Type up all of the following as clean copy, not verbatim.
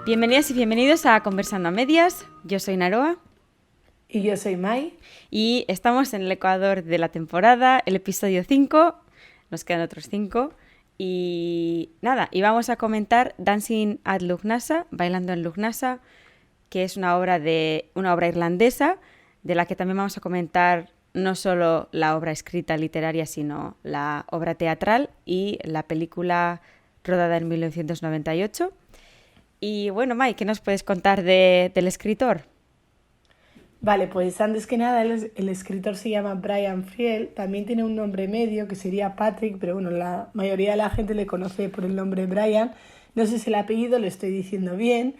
Bienvenidas y bienvenidos a Conversando a Medias. Yo soy Naroa. Y yo soy Mai. Y estamos en el Ecuador de la temporada, el episodio 5. Nos quedan otros 5. Y nada, y vamos a comentar Dancing at Lughnasadh, Bailando en Lughnasadh, que es una obra irlandesa, de la que también vamos a comentar no solo la obra escrita literaria, sino la obra teatral y la película rodada en 1998. Y bueno, Mai, ¿qué nos puedes contar del escritor? Vale, pues antes que nada el escritor se llama Brian Friel, también tiene un nombre medio que sería Patrick, pero bueno, la mayoría de la gente le conoce por el nombre Brian. No sé si el apellido lo estoy diciendo bien,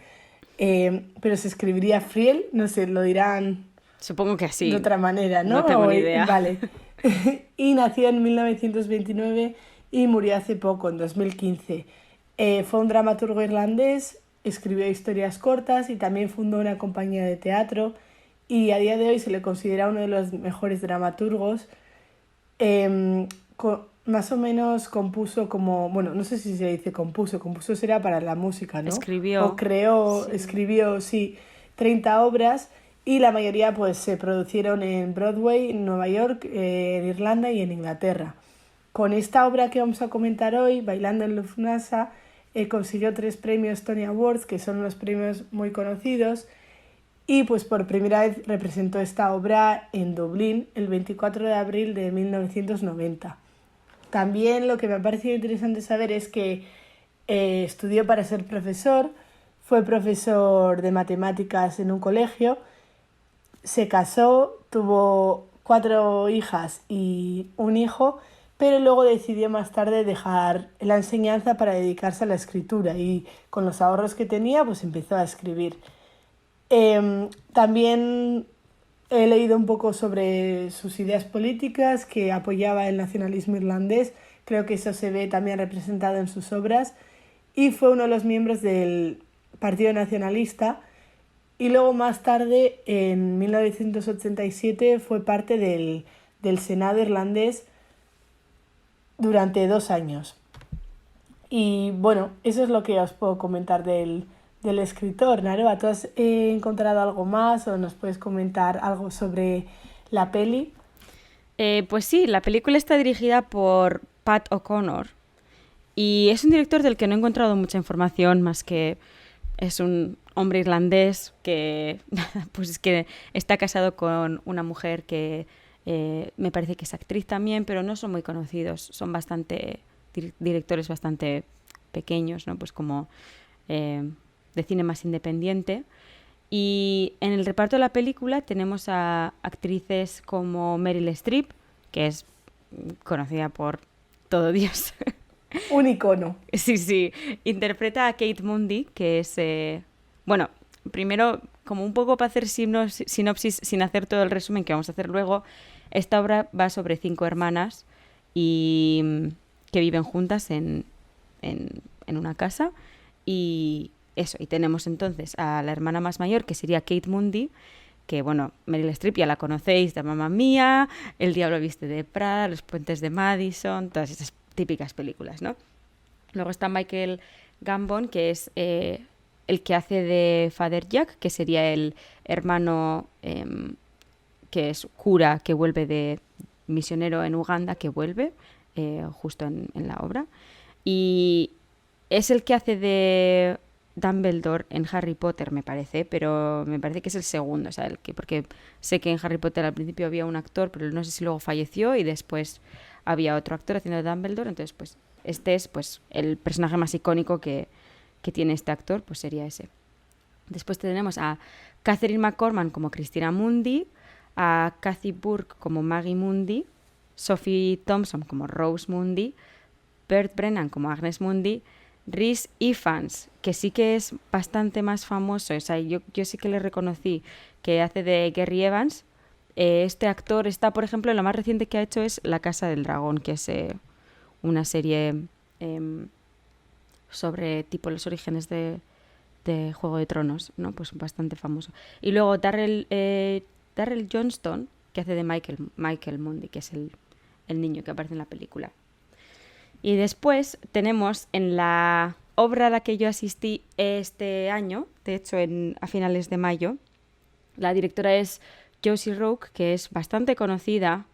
pero se escribiría Friel, no sé, lo dirán Supongo que sí. de otra manera, ¿no? No tengo ni idea. Vale. Y nació en 1929 y murió hace poco, en 2015. Fue un dramaturgo irlandés, escribió historias cortas y también fundó una compañía de teatro y a día de hoy se le considera uno de los mejores dramaturgos. Más o menos compuso como, bueno, no sé si se dice compuso será para la música, ¿no? Escribió. O creó, sí. Escribió, sí, 30 obras y la mayoría pues se producieron en Broadway, en Nueva York, en Irlanda y en Inglaterra. Con esta obra que vamos a comentar hoy, Bailando en Lughnasadh, consiguió 3 premios Tony Awards, que son unos premios muy conocidos, y pues por primera vez representó esta obra en Dublín el 24 de abril de 1990. También lo que me ha parecido interesante saber es que estudió para ser profesor, fue profesor de matemáticas en un colegio, se casó, tuvo 4 hijas y un hijo, pero luego decidió más tarde dejar la enseñanza para dedicarse a la escritura y con los ahorros que tenía pues empezó a escribir. También he leído un poco sobre sus ideas políticas, que apoyaba el nacionalismo irlandés, creo que eso se ve también representado en sus obras, y fue uno de los miembros del Partido Nacionalista, y luego más tarde, en 1987, fue parte del Senado irlandés durante 2 años. Y bueno, eso es lo que os puedo comentar del escritor. Naroa, ¿tú has encontrado algo más o nos puedes comentar algo sobre la peli? Pues sí, la película está dirigida por Pat O'Connor y es un director del que no he encontrado mucha información, más que es un hombre irlandés que, pues es que está casado con una mujer que me parece que es actriz también, pero no son muy conocidos, son directores bastante pequeños, ¿no? Pues como de cine más independiente. Y en el reparto de la película tenemos a actrices como Meryl Streep, que es conocida por todo Dios. Un icono. Sí. Interpreta a Kate Mundy, que es... bueno, primero, como un poco para hacer sinopsis, sin hacer todo el resumen que vamos a hacer luego, esta obra va sobre 5 hermanas y que viven juntas en una casa. Y eso, y tenemos entonces a la hermana más mayor, que sería Kate Mundy, que bueno, Meryl Streep ya la conocéis de Mamma Mía, El diablo viste de Prada, Los puentes de Madison, todas esas típicas películas, ¿no? Luego está Michael Gambon, que es el que hace de Father Jack, que sería el hermano que es cura, que vuelve de misionero en Uganda, que vuelve justo en la obra. Y es el que hace de Dumbledore en Harry Potter, me parece, pero me parece que es el segundo, o sea, porque sé que en Harry Potter al principio había un actor, pero no sé si luego falleció y después había otro actor haciendo de Dumbledore, entonces pues este es pues el personaje más icónico que tiene este actor, pues sería ese. Después tenemos a Catherine McCormack como Christina Mundy, a Cathy Burke como Maggie Mundy, Sophie Thompson como Rose Mundy, Bert Brennan como Agnes Mundy, Rhys Ifans, que sí que es bastante más famoso, o sea, yo sí que le reconocí, que hace de Gary Evans. Este actor está, por ejemplo, lo más reciente que ha hecho es La Casa del Dragón, que es una serie sobre tipo los orígenes de Juego de Tronos, ¿no? Pues bastante famoso. Y luego Darrell Johnston, que hace de Michael Mundy, que es el niño que aparece en la película. Y después tenemos en la obra a la que yo asistí este año, de hecho a finales de mayo. La directora es Josie Rourke, que es bastante conocida.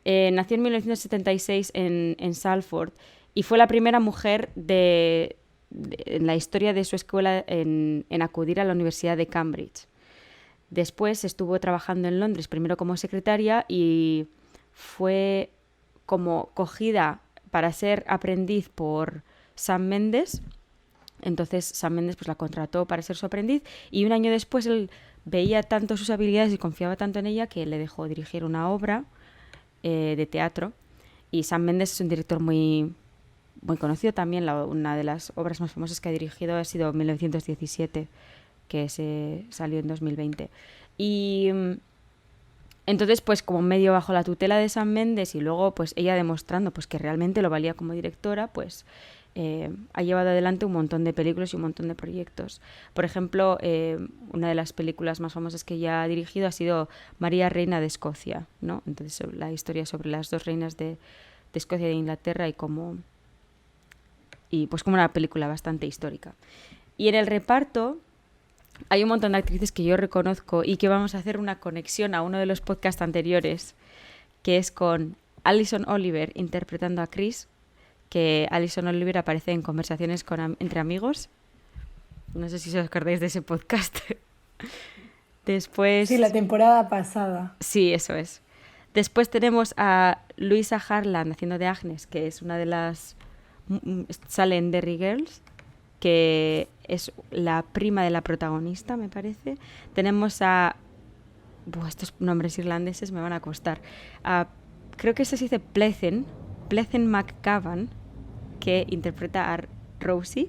Nació en 1976 en Salford y fue la primera mujer en la historia de su escuela en acudir a la Universidad de Cambridge. Después estuvo trabajando en Londres, primero como secretaria, y fue como cogida para ser aprendiz por Sam Mendes. Entonces Sam Mendes pues la contrató para ser su aprendiz y un año después él veía tanto sus habilidades y confiaba tanto en ella que le dejó dirigir una obra de teatro. Y Sam Mendes es un director muy conocido también. Una de las obras más famosas que ha dirigido ha sido 1917, que se salió en 2020. Y entonces, pues como medio bajo la tutela de Sam Mendes y luego pues ella demostrando pues que realmente lo valía como directora, pues ha llevado adelante un montón de películas y un montón de proyectos. Por ejemplo, una de las películas más famosas que ella ha dirigido ha sido María, Reina de Escocia, ¿no? Entonces la historia sobre las dos reinas de Escocia y de Inglaterra y pues como una película bastante histórica. Y en el reparto hay un montón de actrices que yo reconozco y que vamos a hacer una conexión a uno de los podcasts anteriores, que es con Alison Oliver interpretando a Chris, que Alison Oliver aparece en Conversaciones entre amigos. No sé si os acordáis de ese podcast. Después... Sí, la temporada pasada. Sí, eso es. Después tenemos a Louisa Harland haciendo de Agnes, que es una de las... sale en Derry Girls, que es la prima de la protagonista, me parece. Tenemos a... estos nombres irlandeses me van a costar. Creo que se dice Plethen McCavan, que interpreta a Rosie.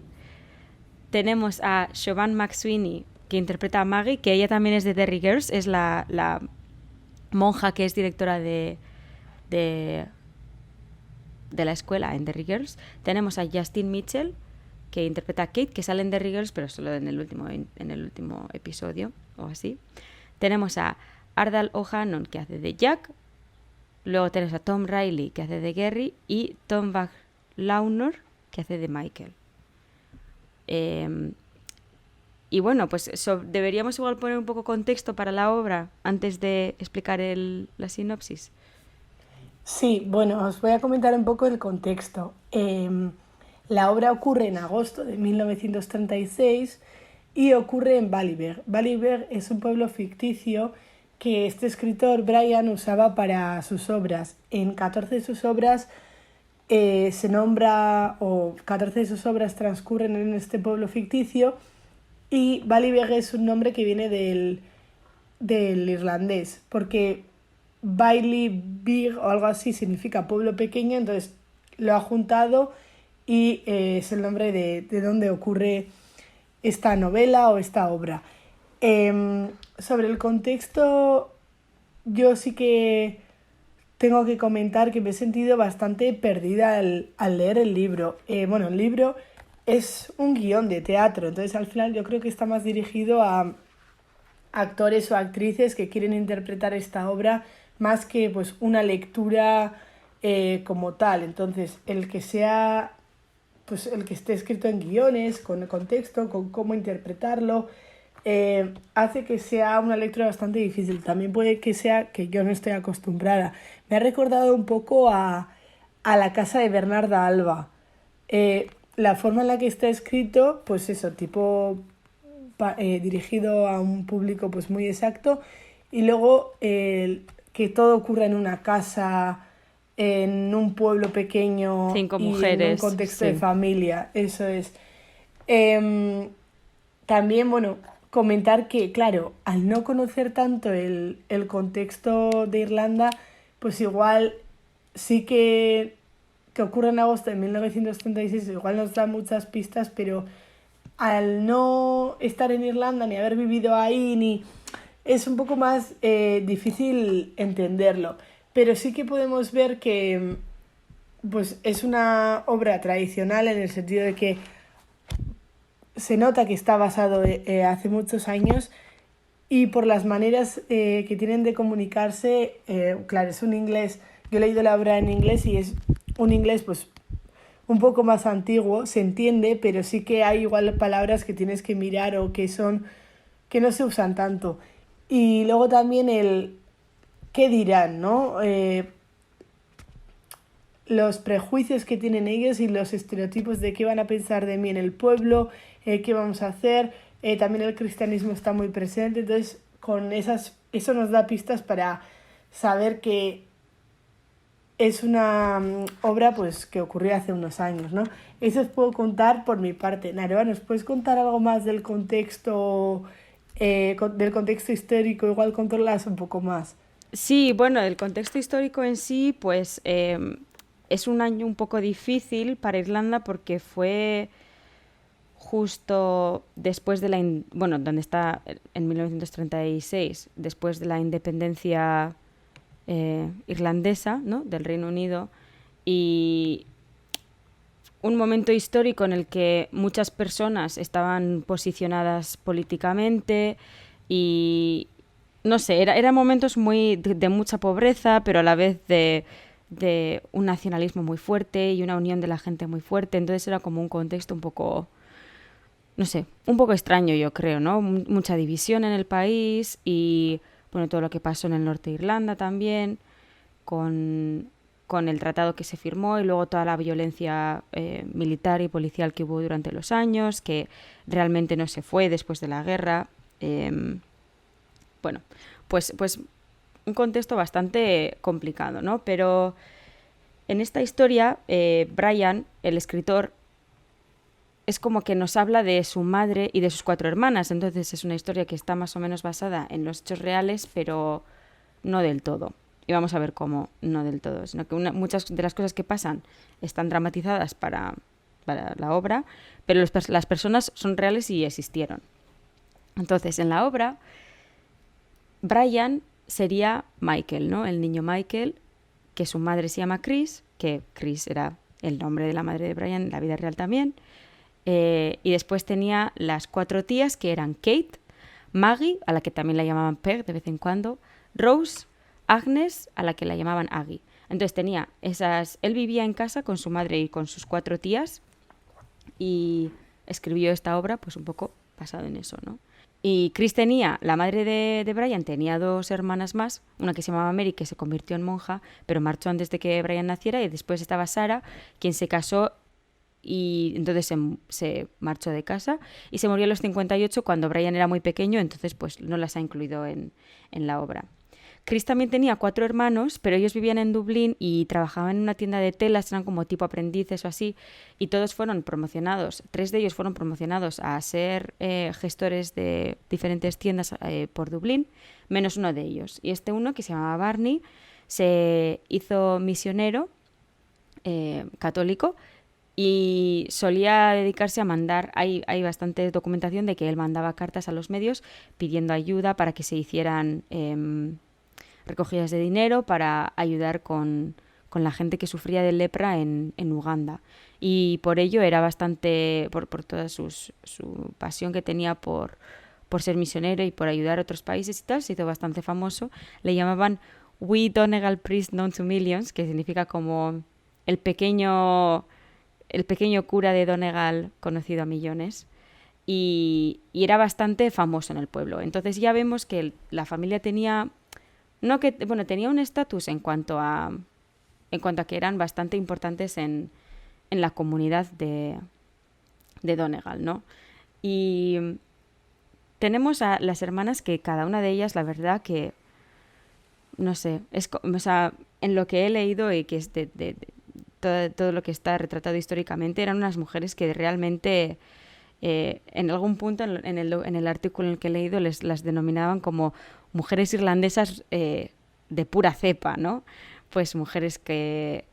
Tenemos a Siobhan McSweeney, que interpreta a Maggie, que ella también es de Derry Girls, es la monja que es directora de la escuela en Derry Girls. Tenemos a Justine Mitchell, que interpreta a Kate, que sale en Derry Girls, pero solo en el último episodio o así. Tenemos a Ardal O'Hanlon, que hace de Jack. Luego tenemos a Tom Riley, que hace de Gary, y Tom Backlauner, que hace de Michael. Y bueno, pues deberíamos igual poner un poco contexto para la obra antes de explicar la sinopsis. Sí, bueno, os voy a comentar un poco el contexto. La obra ocurre en agosto de 1936 y ocurre en Ballyberg. Ballyberg es un pueblo ficticio que este escritor, Brian, usaba para sus obras. En 14 de sus obras se nombra, o 14 de sus obras transcurren en este pueblo ficticio, y Ballyberg es un nombre que viene del irlandés, porque Ballyberg o algo así significa pueblo pequeño, entonces lo ha juntado y es el nombre de donde ocurre esta novela o esta obra. Sobre el contexto, yo sí que tengo que comentar que me he sentido bastante perdida al leer el libro. Bueno, el libro es un guión de teatro, entonces al final yo creo que está más dirigido a actores o actrices que quieren interpretar esta obra más que pues una lectura como tal. Entonces el que sea, pues el que esté escrito en guiones, con el contexto, con cómo interpretarlo, hace que sea una lectura bastante difícil. También puede que sea que yo no estoy acostumbrada. Me ha recordado un poco a La casa de Bernarda Alba. La forma en la que está escrito, pues eso, tipo dirigido a un público pues muy exacto, y luego que todo ocurra en una casa, en un pueblo pequeño, 5 y mujeres, en un contexto sí, de familia, eso es. También, bueno, comentar que, claro, al no conocer tanto el contexto de Irlanda, pues igual sí que ocurre en agosto de 1936, igual nos da muchas pistas, pero al no estar en Irlanda ni haber vivido ahí, es un poco más difícil entenderlo. Pero sí que podemos ver que pues, es una obra tradicional en el sentido de que se nota que está basado hace muchos años, y por las maneras que tienen de comunicarse, claro, es un inglés. Yo he leído la obra en inglés y es un inglés pues un poco más antiguo, se entiende, pero sí que hay igual palabras que tienes que mirar o que no se usan tanto. Y luego también el qué dirán, ¿no? Los prejuicios que tienen ellos y los estereotipos de qué van a pensar de mí en el pueblo, qué vamos a hacer. También el cristianismo está muy presente, entonces eso nos da pistas para saber que es una obra pues que ocurrió hace unos años, ¿no? Eso os puedo contar por mi parte. Naroa, ¿nos puedes contar algo más del contexto histórico? Igual controlas un poco más. Sí, bueno, el contexto histórico en sí, pues es un año un poco difícil para Irlanda porque fue justo después de bueno, donde está en 1936, después de la independencia irlandesa, ¿no? Del Reino Unido, y un momento histórico en el que muchas personas estaban posicionadas políticamente y no sé, eran momentos muy de mucha pobreza, pero a la vez de un nacionalismo muy fuerte y una unión de la gente muy fuerte. Entonces era como un contexto un poco, no sé, un poco extraño, yo creo, ¿no? Mucha división en el país y, bueno, todo lo que pasó en el norte de Irlanda también, con, con el tratado que se firmó y luego toda la violencia militar y policial que hubo durante los años, que realmente no se fue después de la guerra. Bueno, pues un contexto bastante complicado, ¿no? Pero en esta historia, Brian, el escritor, es como que nos habla de su madre y de sus 4 hermanas. Entonces es una historia que está más o menos basada en los hechos reales, pero no del todo. Y vamos a ver cómo no del todo, sino que muchas de las cosas que pasan están dramatizadas para la obra, pero las personas son reales y existieron. Entonces, en la obra, Brian sería Michael, ¿no? El niño Michael, que su madre se llama Chris, que Chris era el nombre de la madre de Brian en la vida real también. Y después tenía las 4 tías, que eran Kate, Maggie, a la que también la llamaban Peg de vez en cuando, Rose, Agnes, a la que la llamaban Aggie. Entonces tenía esas. Él vivía en casa con su madre y con sus 4 tías y escribió esta obra, pues un poco basado en eso, ¿no? Y Chris tenía, la madre de Brian tenía 2 hermanas más, una que se llamaba Mary, que se convirtió en monja, pero marchó antes de que Brian naciera, y después estaba Sarah, quien se casó y entonces se marchó de casa y se murió a los 58 cuando Brian era muy pequeño, entonces pues no las ha incluido en la obra. Chris también tenía 4 hermanos, pero ellos vivían en Dublín y trabajaban en una tienda de telas, eran como tipo aprendices o así, y todos fueron promocionados. 3 de ellos fueron promocionados a ser gestores de diferentes tiendas por Dublín, menos uno de ellos. Y este uno, que se llamaba Barney, se hizo misionero católico y solía dedicarse a mandar, hay bastante documentación de que él mandaba cartas a los medios pidiendo ayuda para que se hicieran recogidas de dinero para ayudar con la gente que sufría de lepra en Uganda. Y por ello era bastante, por toda su pasión que tenía por ser misionero y por ayudar a otros países y tal, se hizo bastante famoso. Le llamaban We Donegal Priest Known to Millions, que significa como el pequeño, el pequeño cura de Donegal conocido a millones. Y era bastante famoso en el pueblo. Entonces ya vemos que la familia tenía, no que, bueno, tenía un estatus en cuanto a que eran bastante importantes en la comunidad de Donegal, ¿no? Y tenemos a las hermanas que cada una de ellas, la verdad que, no sé, o sea, en lo que he leído y que es de todo lo que está retratado históricamente, eran unas mujeres que realmente en algún punto en el artículo en el que he leído las denominaban como mujeres irlandesas de pura cepa, ¿no? Pues mujeres que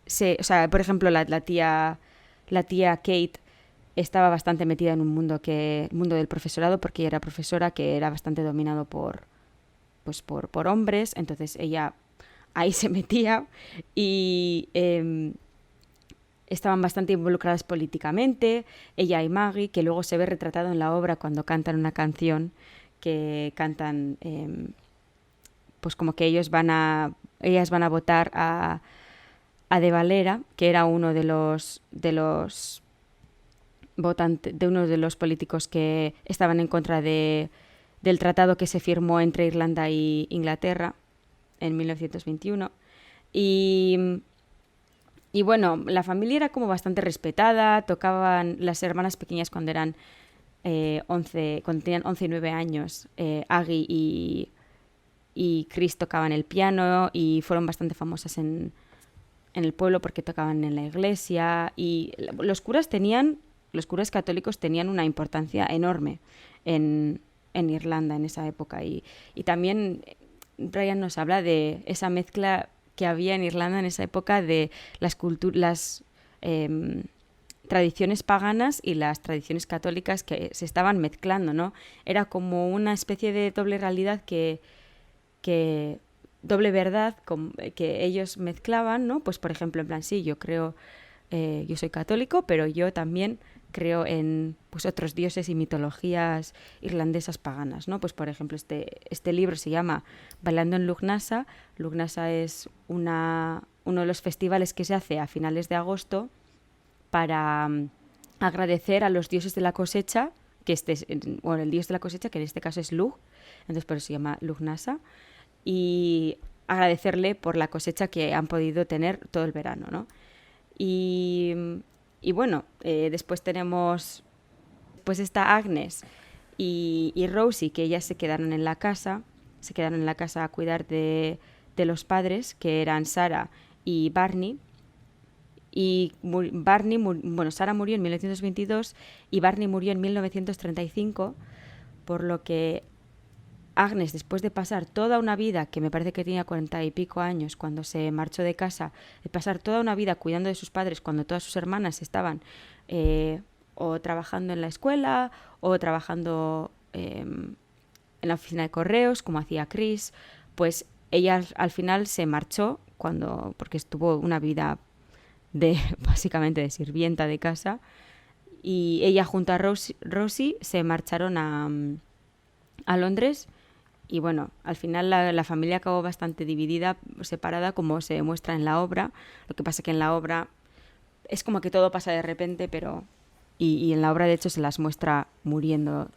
o sea, por ejemplo, la tía Kate estaba bastante metida en un mundo el mundo del profesorado, porque ella era profesora, que era bastante dominado por hombres, entonces ella ahí se metía y estaban bastante involucradas políticamente, ella y Maggie, que luego se ve retratado en la obra cuando cantan una canción que cantan pues como que ellas van a votar a De Valera, que era uno de los de uno de los políticos que estaban en contra del tratado que se firmó entre Irlanda y Inglaterra en 1921. Y bueno, la familia era como bastante respetada, tocaban las hermanas pequeñas cuando eran 11, cuando tenían 11 y 9 años, Aggie y Chris tocaban el piano y fueron bastante famosas en el pueblo porque tocaban en la iglesia, y los curas católicos tenían una importancia enorme en Irlanda en esa época, y también Brian nos habla de esa mezcla que había en Irlanda en esa época de las tradiciones paganas y las tradiciones católicas que se estaban mezclando, ¿no? Era como una especie de doble realidad doble verdad que ellos mezclaban, ¿no? Pues por ejemplo, en plan, sí, yo soy católico, pero yo también creo en pues otros dioses y mitologías irlandesas paganas, ¿no? Pues por ejemplo, este libro se llama Bailando en Lughnasadh. Lughnasadh es uno de los festivales que se hace a finales de agosto para agradecer a los dioses de la cosecha, el dios de la cosecha, que en este caso es Lugh, entonces por eso se llama Lughnasadh, y agradecerle por la cosecha que han podido tener todo el verano, ¿no? Y bueno, después tenemos pues esta Agnes y Rosie, que ellas se quedaron en la casa a cuidar de los padres, que eran Sarah y Barney. Y Sarah murió en 1922 y Barney murió en 1935, por lo que Agnes, después de pasar toda una vida, que me parece que tenía 40 y pico años cuando se marchó de casa, de pasar toda una vida cuidando de sus padres cuando todas sus hermanas estaban o trabajando en la escuela o trabajando en la oficina de correos, como hacía Chris, pues ella al final se marchó porque estuvo una vida básicamente de sirvienta de casa, y ella junto a Rosie se marcharon a Londres. Y bueno, al final la familia acabó bastante dividida, separada, como se muestra en la obra. Lo que pasa que en la obra es como que todo pasa de repente, pero... Y en la obra, de hecho, se las muestra muriendo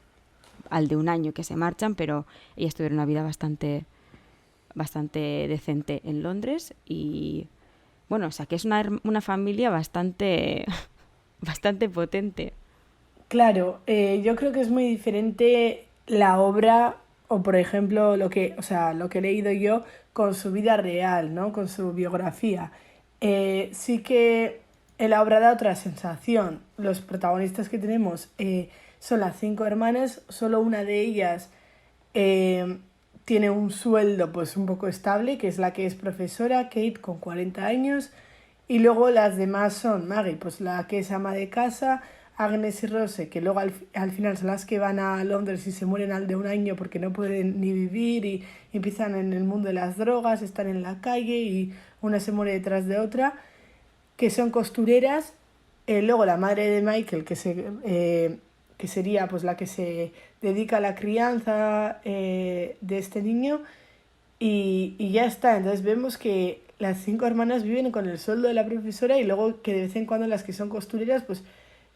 al de un año que se marchan, pero ellas tuvieron una vida bastante decente en Londres. Y bueno, o sea, que es una familia bastante potente. Claro, yo creo que es muy diferente la obra o por ejemplo lo que he leído yo con su vida real, ¿no? Con su biografía. Sí que en la obra da otra sensación. Los protagonistas que tenemos son las 5 hermanas, solo una de ellas tiene un sueldo pues un poco estable, que es la que es profesora, Kate, con 40 años, y luego las demás son Maggie, pues la que es ama de casa, Agnes y Rose, que luego al final son las que van a Londres y se mueren al de un año porque no pueden ni vivir y empiezan en el mundo de las drogas, están en la calle y una se muere detrás de otra, que son costureras. Luego la madre de Michael, que sería pues la que se dedica a la crianza de este niño, y ya está. Entonces vemos que las 5 hermanas viven con el sueldo de la profesora, y luego que de vez en cuando las que son costureras pues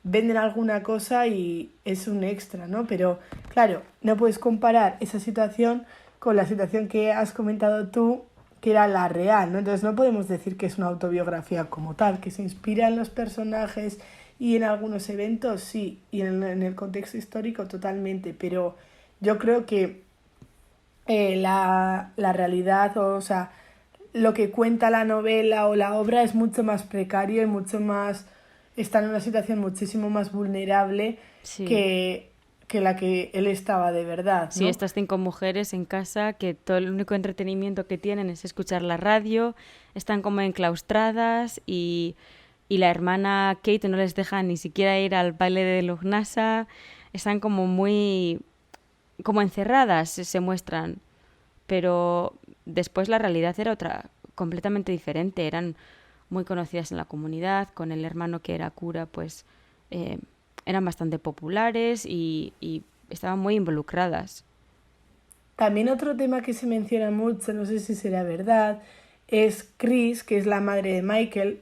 venden alguna cosa y es un extra, ¿no? Pero claro, no puedes comparar esa situación con la situación que has comentado tú, que era la real, ¿no? Entonces no podemos decir que es una autobiografía como tal, que se inspira en los personajes y en algunos eventos, sí, y en el contexto histórico totalmente, pero yo creo que la realidad, o sea, lo que cuenta la novela o la obra es mucho más precario y mucho más... está en una situación muchísimo más vulnerable Sí. que la que él estaba de verdad, ¿no? Sí, estas 5 mujeres en casa que todo el único entretenimiento que tienen es escuchar la radio, están como enclaustradas, y la hermana Kate no les deja ni siquiera ir al baile de Lughnasadh, están como muy... como encerradas se muestran, pero después la realidad era otra, completamente diferente. Eran muy conocidas en la comunidad, con el hermano que era cura, pues eran bastante populares y estaban muy involucradas. También otro tema que se menciona mucho, no sé si será verdad, es Chris, que es la madre de Michael.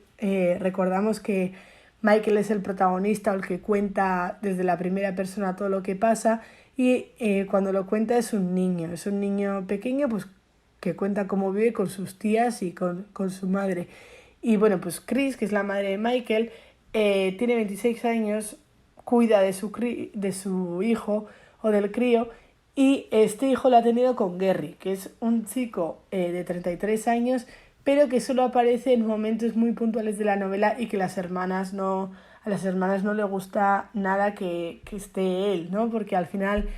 Recordamos que Michael es el protagonista o el que cuenta desde la primera persona todo lo que pasa y cuando lo cuenta es un niño pequeño pues que cuenta cómo vive con sus tías y con su madre. Y bueno, pues Chris, que es la madre de Michael, tiene 26 años, cuida de su hijo o del crío y este hijo lo ha tenido con Gary, que es un chico de 33 años, pero que solo aparece en momentos muy puntuales de la novela y que a las hermanas no le gusta nada que esté él, ¿no? Porque al final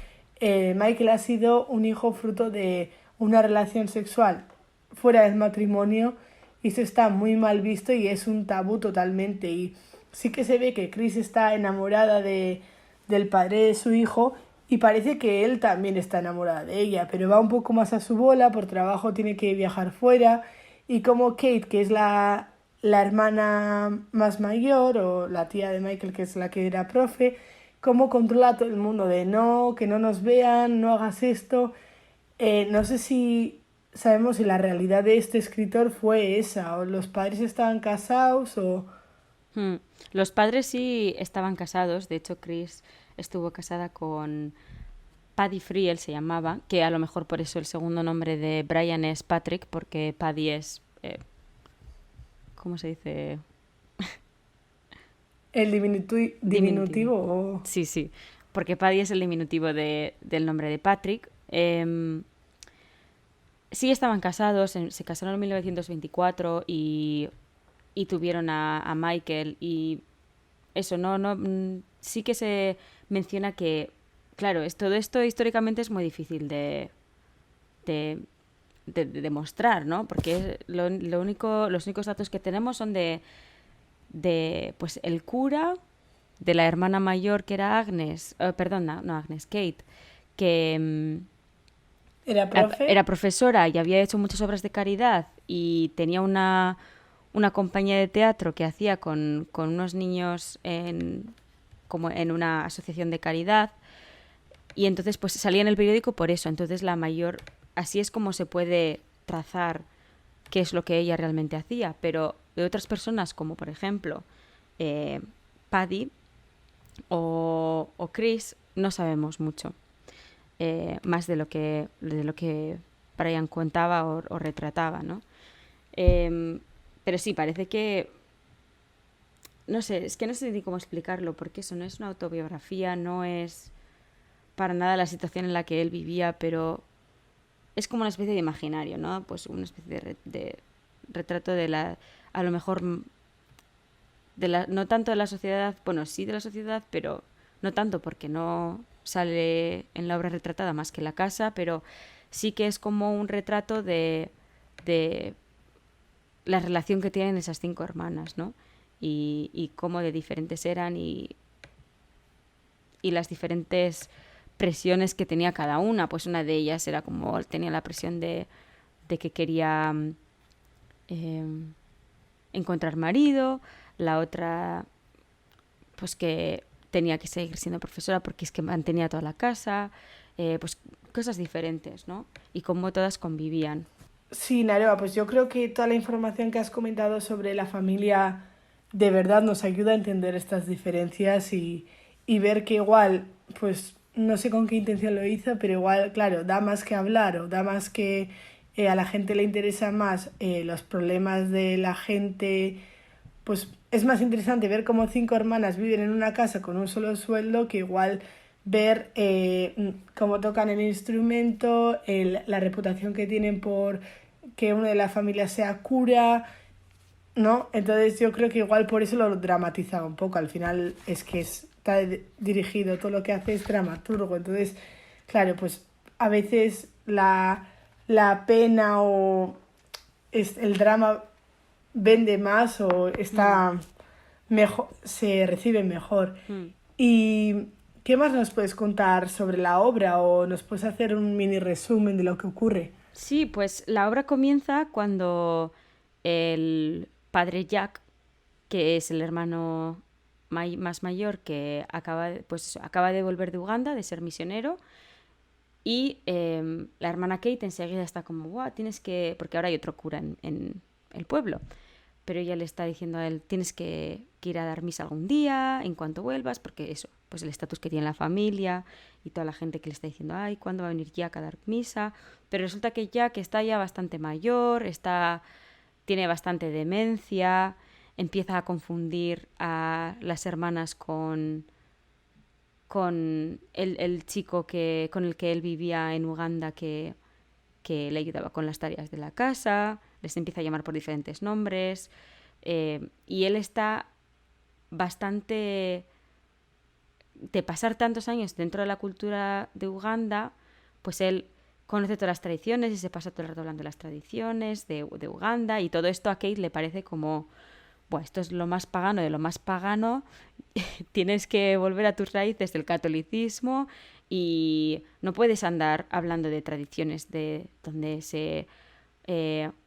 Michael ha sido un hijo fruto de una relación sexual fuera del matrimonio y eso está muy mal visto y es un tabú totalmente. Y sí que se ve que Chris está enamorada del padre de su hijo y parece que él también está enamorada de ella, pero va un poco más a su bola, por trabajo tiene que viajar fuera y como Kate, que es la hermana más mayor o la tía de Michael, que es la que era profe, cómo controla a todo el mundo de no, que no nos vean, no hagas esto. No sé si sabemos si la realidad de este escritor fue esa, o los padres estaban casados, o... Hmm. Los padres sí estaban casados, de hecho Chris estuvo casada con Paddy Friel, se llamaba, que a lo mejor por eso el segundo nombre de Brian es Patrick, porque Paddy es, ¿cómo se dice? El Diminutivo. diminutivo, o... Sí, sí, porque Paddy es el diminutivo del nombre de Patrick. Sí estaban casados, se casaron en 1924 y tuvieron a Michael y eso, sí que se menciona que, claro, todo esto históricamente es muy difícil de, de demostrar, ¿no? Porque los únicos datos que tenemos son de pues el cura, de la hermana mayor que era Agnes, perdón, no Agnes, Kate, que ¿Era profe? era profesora y había hecho muchas obras de caridad y tenía una compañía de teatro que hacía con unos niños como en una asociación de caridad y entonces pues salía en el periódico por eso. Entonces la mayor, así es como se puede trazar qué es lo que ella realmente hacía, pero de otras personas como por ejemplo Paddy o Chris no sabemos mucho. Más de lo que Brian contaba o retrataba, ¿no? Pero sí, parece que... No sé, es que no sé ni cómo explicarlo, porque eso no es una autobiografía, no es para nada la situación en la que él vivía, pero es como una especie de imaginario, ¿no? Pues una especie de retrato de la... A lo mejor no tanto de la sociedad, bueno, sí de la sociedad, pero no tanto porque no sale en la obra retratada más que la casa, pero sí que es como un retrato de la relación que tienen esas 5 hermanas, ¿no? Y cómo de diferentes eran y las diferentes presiones que tenía cada una. Pues una de ellas era como tenía la presión de que quería eh, encontrar marido, la otra pues que tenía que seguir siendo profesora porque es que mantenía toda la casa, pues cosas diferentes, ¿no? Y cómo todas convivían. Sí, Naroa, pues yo creo que toda la información que has comentado sobre la familia de verdad nos ayuda a entender estas diferencias y ver que igual, pues no sé con qué intención lo hizo, pero igual, claro, da más que hablar o da más que a la gente le interesa más los problemas de la gente, pues es más interesante ver cómo 5 hermanas viven en una casa con un solo sueldo que igual ver cómo tocan el instrumento, la reputación que tienen por que uno de la familia sea cura, ¿no? Entonces yo creo que igual por eso lo dramatiza un poco. Al final es que está dirigido, todo lo que hace es dramaturgo. Entonces, claro, pues a veces la pena o el drama vende más o Mm, está mejor, se recibe mejor. mm. ¿Y qué más nos puedes contar sobre la obra o nos puedes hacer un mini resumen de lo que ocurre? Sí, pues la obra comienza cuando el padre Jack, que es el hermano más mayor que acaba, pues, acaba de volver de Uganda, de ser misionero, Y la hermana Kate enseguida está como, guau, tienes que... Porque ahora hay otro cura en el pueblo. Pero ella le está diciendo a él, tienes que ir a dar misa algún día, en cuanto vuelvas, porque eso, pues el estatus que tiene la familia y toda la gente que le está diciendo, ay, ¿cuándo va a venir Jack a dar misa? Pero resulta que Jack está ya bastante mayor, tiene bastante demencia, empieza a confundir a las hermanas con el chico con el que él vivía en Uganda que le ayudaba con las tareas de la casa, les empieza a llamar por diferentes nombres, y él está bastante... De pasar tantos años dentro de la cultura de Uganda, pues él conoce todas las tradiciones y se pasa todo el rato hablando de las tradiciones de Uganda, y todo esto a Kate le parece como, bueno, esto es lo más pagano de lo más pagano, tienes que volver a tus raíces del catolicismo y no puedes andar hablando de tradiciones de donde se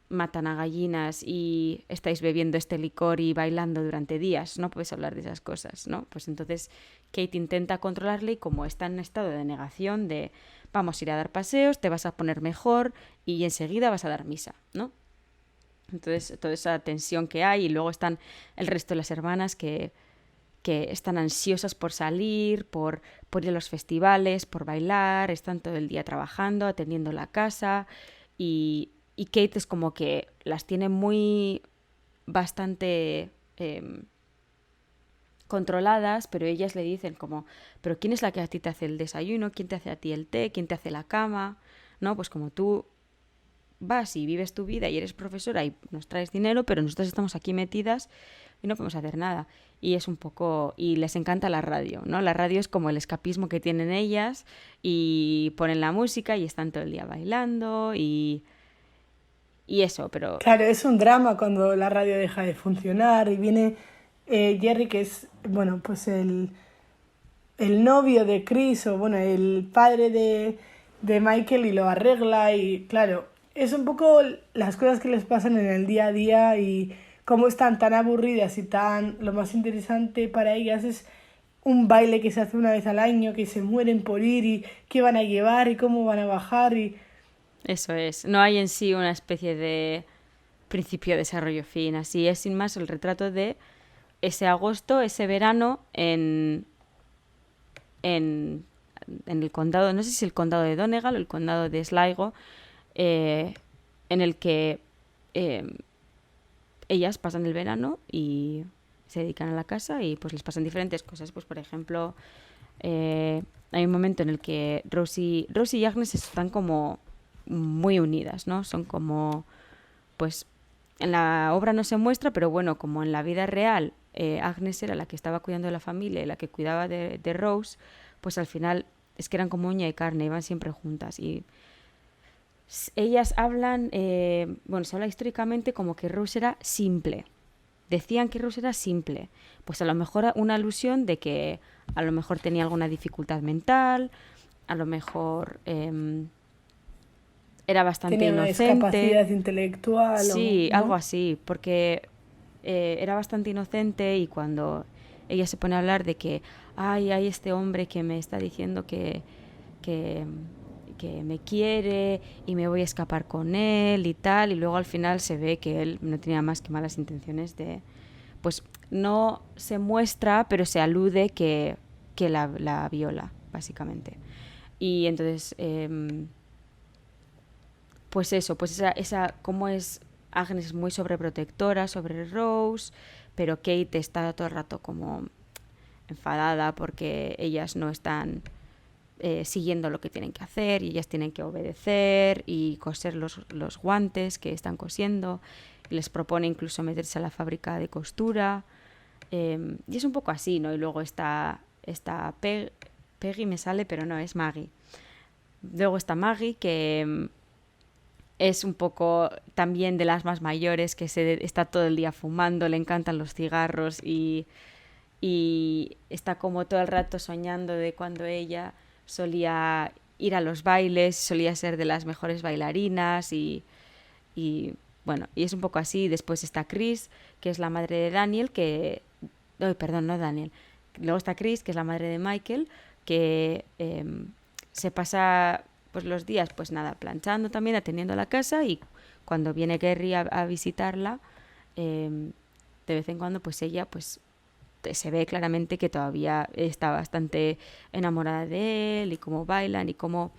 matan a gallinas y estáis bebiendo este licor y bailando durante días, no puedes hablar de esas cosas, ¿no? Pues entonces Kate intenta controlarle y como está en estado de negación de vamos a ir a dar paseos, te vas a poner mejor y enseguida vas a dar misa, ¿no? Entonces toda esa tensión que hay y luego están el resto de las hermanas que están ansiosas por salir, por ir a los festivales, por bailar, están todo el día trabajando, atendiendo la casa y Kate es como que las tiene muy bastante controladas, pero ellas le dicen como, pero ¿quién es la que a ti te hace el desayuno? ¿Quién te hace a ti el té? ¿Quién te hace la cama? ¿No? Pues como tú vas y vives tu vida y eres profesora y nos traes dinero, pero nosotros estamos aquí metidas y no podemos hacer nada. Y es un poco... Y les encanta la radio, ¿no? La radio es como el escapismo que tienen ellas y ponen la música y están todo el día bailando y eso, pero... Claro, es un drama cuando la radio deja de funcionar y viene Jerry, que es, bueno, pues el novio de Chris, o bueno, el padre de Michael, y lo arregla. Y claro, es un poco las cosas que les pasan en el día a día y cómo están tan aburridas y tan... Lo más interesante para ellas es un baile que se hace una vez al año, que se mueren por ir y qué van a llevar y cómo van a bajar y... Eso es. No hay en sí una especie de principio, desarrollo, fin. Así es, sin más, el retrato de ese agosto, ese verano en, en el condado, no sé si el condado de Donegal o el condado de Sligo, eh, en el que eh, ellas pasan el verano y se dedican a la casa y pues les pasan diferentes cosas. Pues por ejemplo, hay un momento en el que Rosie y Agnes están como muy unidas, ¿no? Son como, pues en la obra no se muestra, pero bueno, como en la vida real Agnes era la que estaba cuidando de la familia y la que cuidaba de Rose, pues al final es que eran como uña y carne, iban siempre juntas y ellas hablan, bueno, se habla históricamente como que Rose era simple. Decían que Rose era simple. Pues a lo mejor una alusión de que a lo mejor tenía alguna dificultad mental, a lo mejor era bastante Tenía una inocente. discapacidad intelectual o... Sí, algo ¿no? así, porque era bastante inocente y cuando ella se pone a hablar de que ay, hay este hombre que me está diciendo que, que me quiere y me voy a escapar con él y tal, y luego al final se ve que él no tenía más que malas intenciones de... Pues no se muestra, pero se alude que la viola, básicamente. Y entonces, pues eso, pues esa cómo es Agnes muy sobreprotectora sobre Rose, pero Kate está todo el rato como enfadada porque ellas no están siguiendo lo que tienen que hacer y ellas tienen que obedecer y coser los guantes que están cosiendo. Les propone incluso meterse a la fábrica de costura. Y es un poco así, ¿no? Y luego está Peggy me sale, pero no, es Maggie. Luego está Maggie, que es un poco también de las más mayores, que está todo el día fumando, le encantan los cigarros y está como todo el rato soñando de cuando ella solía ir a los bailes, solía ser de las mejores bailarinas y bueno, y es un poco así. Después está Chris, que es la madre de Daniel, que... Oh, perdón, no Daniel. Luego está Chris, que es la madre de Michael, que se pasa pues los días, pues nada, planchando también, atendiendo la casa, y cuando viene Gary a visitarla, de vez en cuando, pues ella, pues se ve claramente que todavía está bastante enamorada de él, y cómo bailan y cómo...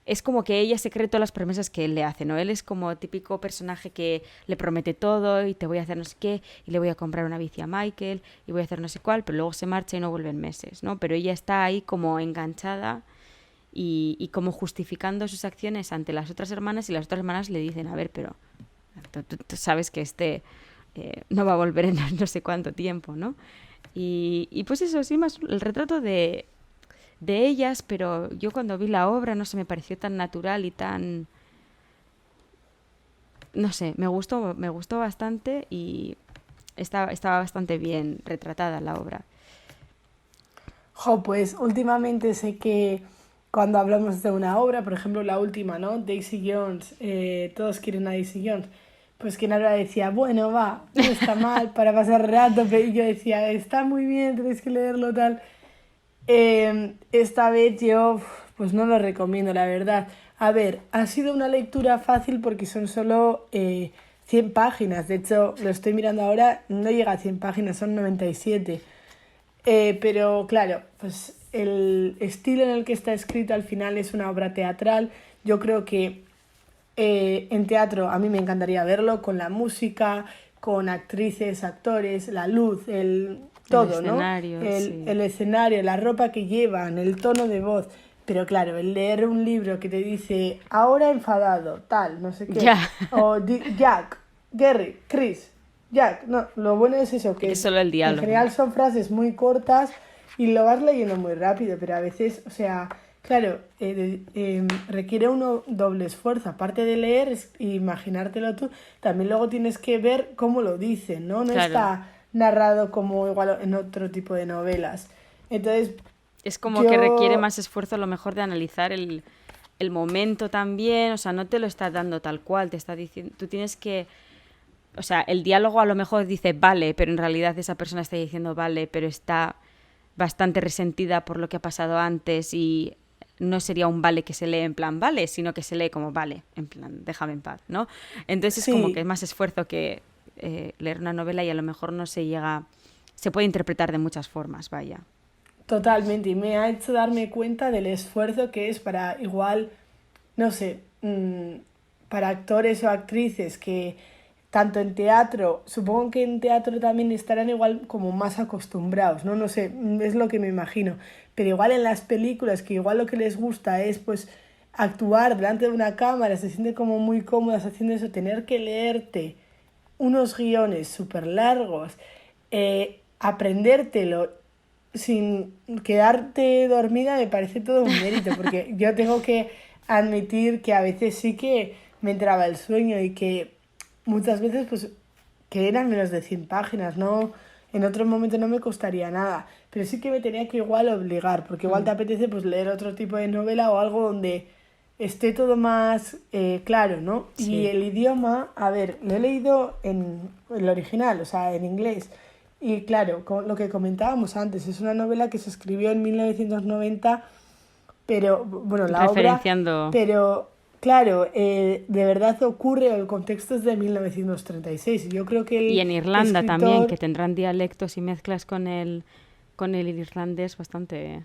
Es como que ella se cree todas las promesas que él le hace, ¿no? Él es como típico personaje que le promete todo y te voy a hacer no sé qué, y le voy a comprar una bici a Michael y voy a hacer no sé cuál, pero luego se marcha y no vuelve en meses, ¿no? Pero ella está ahí como enganchada y como justificando sus acciones ante las otras hermanas, y las otras hermanas le dicen, a ver, pero tú sabes que no va a volver en no sé cuánto tiempo, ¿no? Y pues eso, sí, más el retrato de ellas, pero yo cuando vi la obra, no sé, me pareció tan natural y tan... No sé, me gustó bastante, y estaba bastante bien retratada la obra. Jo, pues últimamente sé que cuando hablamos de una obra, por ejemplo la última, ¿no? Daisy Jones, todos quieren a Daisy Jones. Pues que Nara decía, bueno, va, no está mal para pasar rato, pero yo decía, está muy bien, tenéis que leerlo, tal. Esta vez yo pues no lo recomiendo, la verdad. A ver, ha sido una lectura fácil porque son solo 100 páginas. De hecho, lo estoy mirando ahora, no llega a 100 páginas, son 97. Pero claro, pues el estilo en el que está escrito al final es una obra teatral. Yo creo que en teatro a mí me encantaría verlo con la música, con actrices, actores, la luz, El todo, ¿no? escenario, sí. El escenario, la ropa que llevan, el tono de voz. Pero claro, el leer un libro que te dice ahora enfadado, tal, no sé qué, Ya, o Jack, Gary, Chris, Jack, no, lo bueno es eso, es que solo el en diálogo. general son frases muy cortas y lo vas leyendo muy rápido, pero a veces, o sea, claro, requiere un doble esfuerzo. Aparte de leer y imaginártelo tú, también luego tienes que ver cómo lo dicen, ¿no? No Claro. está narrado como igual en otro tipo de novelas. Entonces, Es como que requiere yo, más esfuerzo a lo mejor de analizar el momento también, o sea, no te lo está dando tal cual, te está diciendo, tú tienes que, o sea, el diálogo a lo mejor dice vale, pero en realidad esa persona está diciendo vale, pero está bastante resentida por lo que ha pasado antes, y no sería un vale que se lee en plan vale, sino que se lee como vale, en plan déjame en paz, ¿no? Entonces es como que es sí, más esfuerzo que leer una novela, y a lo mejor no se llega, se puede interpretar de muchas formas, vaya. totalmente. Y me ha hecho darme cuenta del esfuerzo que es para igual, no sé, para actores o actrices que tanto en teatro, supongo que en teatro también estarán igual como más acostumbrados, ¿no? No sé, es lo que me imagino. Pero igual en las películas, que igual lo que les gusta es pues actuar delante de una cámara, se sienten como muy cómodas haciendo eso, tener que leerte unos guiones súper largos, aprendértelo sin quedarte dormida me parece todo un mérito, porque yo tengo que admitir que a veces sí que me entraba el sueño y que muchas veces pues que eran menos de 100 páginas, ¿no? En otro momento no me costaría nada, pero sí que me tenía que igual obligar, porque igual te Mm, apetece pues leer otro tipo de novela o algo donde esté todo más claro, ¿no? Y sí. el idioma, a ver, lo he leído en el original, o sea, en inglés. Y claro, lo que comentábamos antes, es una novela que se escribió en 1990, pero, bueno, la obra, Referenciando. pero claro, de verdad ocurre, el contexto es de 1936. Y yo creo que Y el en Irlanda también, que escritor, tendrán dialectos y mezclas con el irlandés bastante...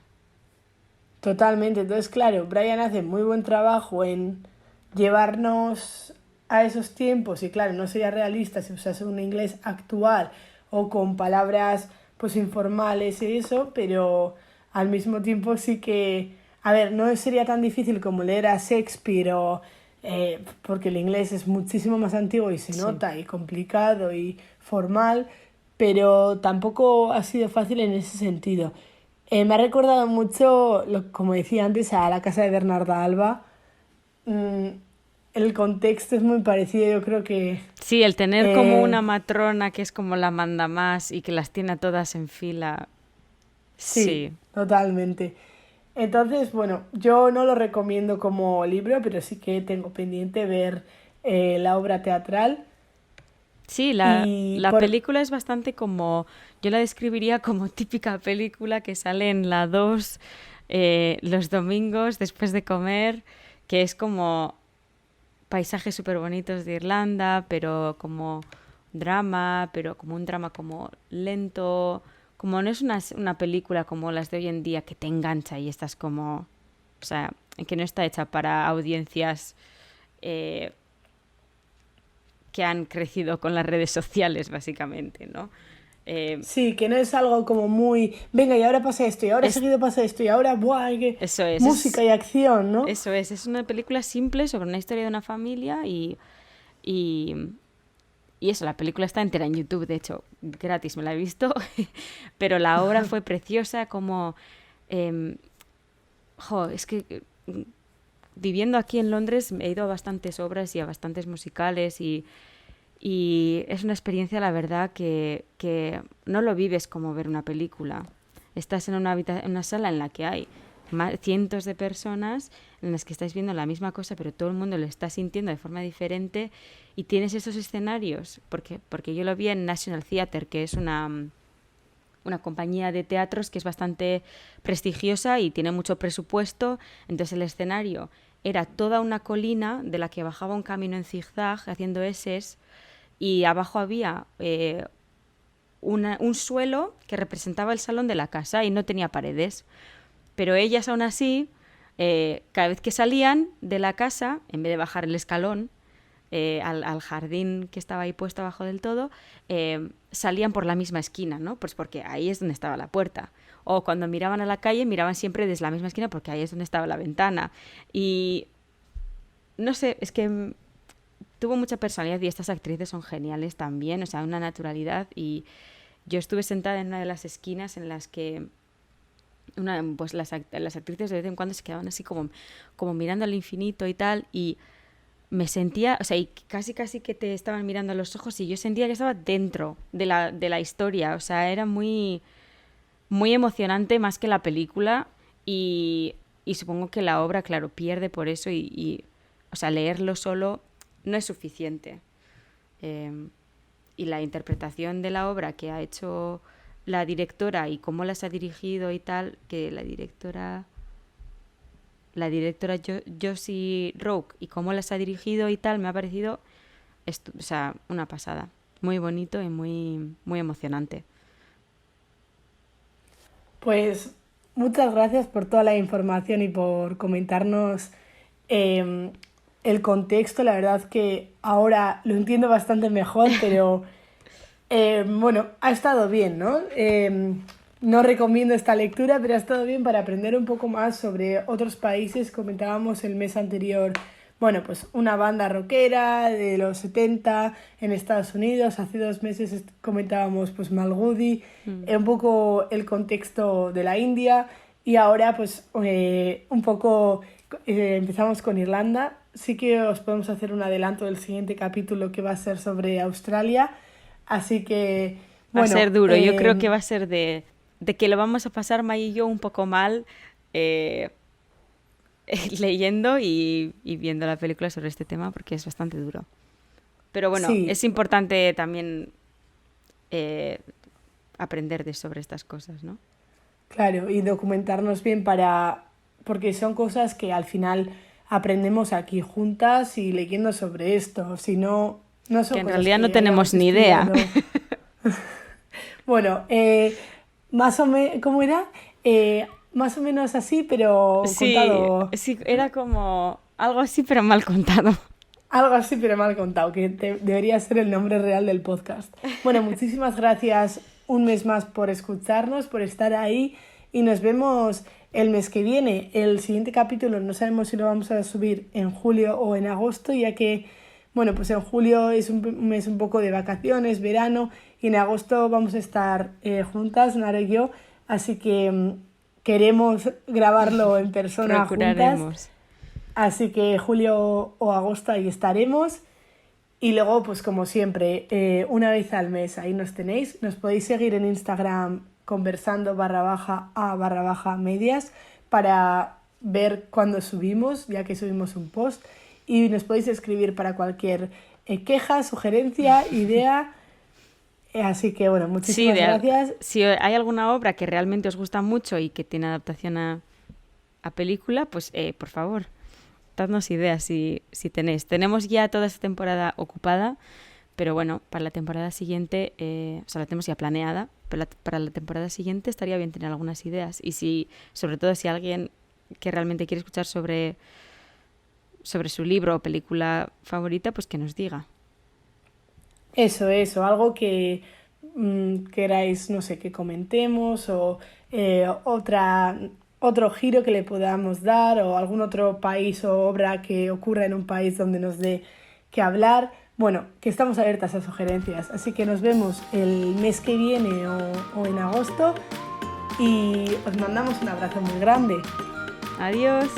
totalmente, entonces claro, Brian hace muy buen trabajo en llevarnos a esos tiempos y claro, no sería realista si usase un inglés actual o con palabras pues informales y eso, pero al mismo tiempo sí que, a ver, no sería tan difícil como leer a Shakespeare o porque el inglés es muchísimo más antiguo y se Sí. nota y complicado y formal, pero tampoco ha sido fácil en ese sentido. Me ha recordado mucho, como decía antes, a la casa de Bernarda Alba. Mm, el contexto es muy parecido, yo creo que Sí, el tener como eh, una matrona que es como la manda más y que las tiene a todas en fila. sí, Sí. totalmente. Entonces, bueno, yo no lo recomiendo como libro, pero sí que tengo pendiente ver la obra teatral. Sí, Y la por, película es bastante como, yo la describiría como típica película que sale en la 2 los domingos después de comer, que es como paisajes súper bonitos de Irlanda, pero como drama, pero como un drama como lento, como no es una película como las de hoy en día que te engancha y estás como, o sea, que no está hecha para audiencias eh, que han crecido con las redes sociales, básicamente, ¿no? Eh, Sí, que no es algo como muy, venga, y ahora pasa esto, y ahora es, seguido pasa esto, y ahora, ¡buah! eso Música y acción, ¿no? es una película simple sobre una historia de una familia y, y eso, la película está entera en YouTube, de hecho, gratis me la he visto, pero la obra fue preciosa como... eh, es que viviendo aquí en Londres he ido a bastantes obras y a bastantes musicales y es una experiencia, la verdad, que no lo vives como ver una película. Estás en en una sala en la que hay cientos de personas en las que estáis viendo la misma cosa, pero todo el mundo lo está sintiendo de forma diferente y tienes esos escenarios, porque yo lo vi en National Theatre, que es una compañía de teatros que es bastante prestigiosa y tiene mucho presupuesto. Entonces el escenario era toda una colina de la que bajaba un camino en zigzag haciendo eses y abajo había un suelo que representaba el salón de la casa y no tenía paredes. Pero ellas aún así, cada vez que salían de la casa, en vez de bajar el escalón, al jardín que estaba ahí puesto abajo del todo, salían por la misma esquina, ¿no? Pues porque ahí es donde estaba la puerta. O cuando miraban a la calle, miraban siempre desde la misma esquina porque ahí es donde estaba la ventana. Y no sé, es que tuvo mucha personalidad y estas actrices son geniales también, o sea, una naturalidad. Y yo estuve sentada en una de las esquinas en las que pues las actrices de vez en cuando se quedaban así como mirando al infinito y tal, y me sentía, o sea, y casi que te estaban mirando a los ojos y yo sentía que estaba dentro de la historia, o sea, era muy emocionante más que la película y supongo que la obra, claro, pierde por eso o sea, leerlo solo no es suficiente. Y la interpretación de la obra que ha hecho la directora y cómo las ha dirigido y tal, que la directora Josie Rourke y cómo las ha dirigido y tal, me ha parecido o sea, una pasada. Muy bonito y muy emocionante. Pues muchas gracias por toda la información y por comentarnos eh, el contexto. La verdad que ahora lo entiendo bastante mejor, pero bueno, ha estado bien, ¿no? No recomiendo esta lectura, pero ha estado bien para aprender un poco más sobre otros países. Comentábamos el mes anterior, bueno, pues una banda rockera de los 70 en Estados Unidos. Hace 2 meses comentábamos pues Malgudi, un poco el contexto de la India. Y ahora pues un poco empezamos con Irlanda. Sí que os podemos hacer un adelanto del siguiente capítulo que va a ser sobre Australia. Así que, Va a bueno, ser duro, yo creo que va a ser de que lo vamos a pasar May y yo un poco mal eh, leyendo y viendo la película sobre este tema porque es bastante duro. Pero bueno, sí, es importante también eh, aprender sobre estas cosas, ¿no? claro, y documentarnos bien porque son cosas que al final aprendemos aquí juntas y leyendo sobre esto. Si no, no Que son en cosas realidad no que tenemos hayamos ni idea. estudiado. Bueno, más o menos, ¿cómo era? Más o menos así, pero Sí, contado. sí, era como algo así, pero mal contado. Algo así, pero mal contado, que debería ser el nombre real del podcast. Bueno, muchísimas gracias un mes más por escucharnos, por estar ahí y nos vemos el mes que viene. El siguiente capítulo no sabemos si lo vamos a subir en julio o en agosto, ya que, bueno, pues en julio es un mes un poco de vacaciones, verano, y en agosto vamos a estar juntas, Nara y yo, así que queremos grabarlo en persona juntas. Procuraremos. Así que julio o agosto ahí estaremos. Y luego, pues como siempre, una vez al mes ahí nos tenéis. Nos podéis seguir en Instagram conversando _a _medias para ver cuándo subimos, ya que subimos un post. Y nos podéis escribir para cualquier queja, sugerencia, idea. Así que Sí, muchísimas gracias. si hay alguna obra que realmente os gusta mucho y que tiene adaptación a a película, pues por favor, dadnos ideas si tenéis. Tenemos ya toda esta temporada ocupada, pero bueno, para la temporada siguiente, o sea, la tenemos ya planeada, pero para la temporada siguiente estaría bien tener algunas ideas. Y sobre todo si alguien que realmente quiere escuchar sobre su libro o película favorita, pues que nos diga. Eso, algo que queráis, no sé, que comentemos o otro giro que le podamos dar o algún otro país o obra que ocurra en un país donde nos dé que hablar. Bueno, que estamos abiertas a sugerencias. Así que nos vemos el mes que viene o en agosto y os mandamos un abrazo muy grande. Adiós.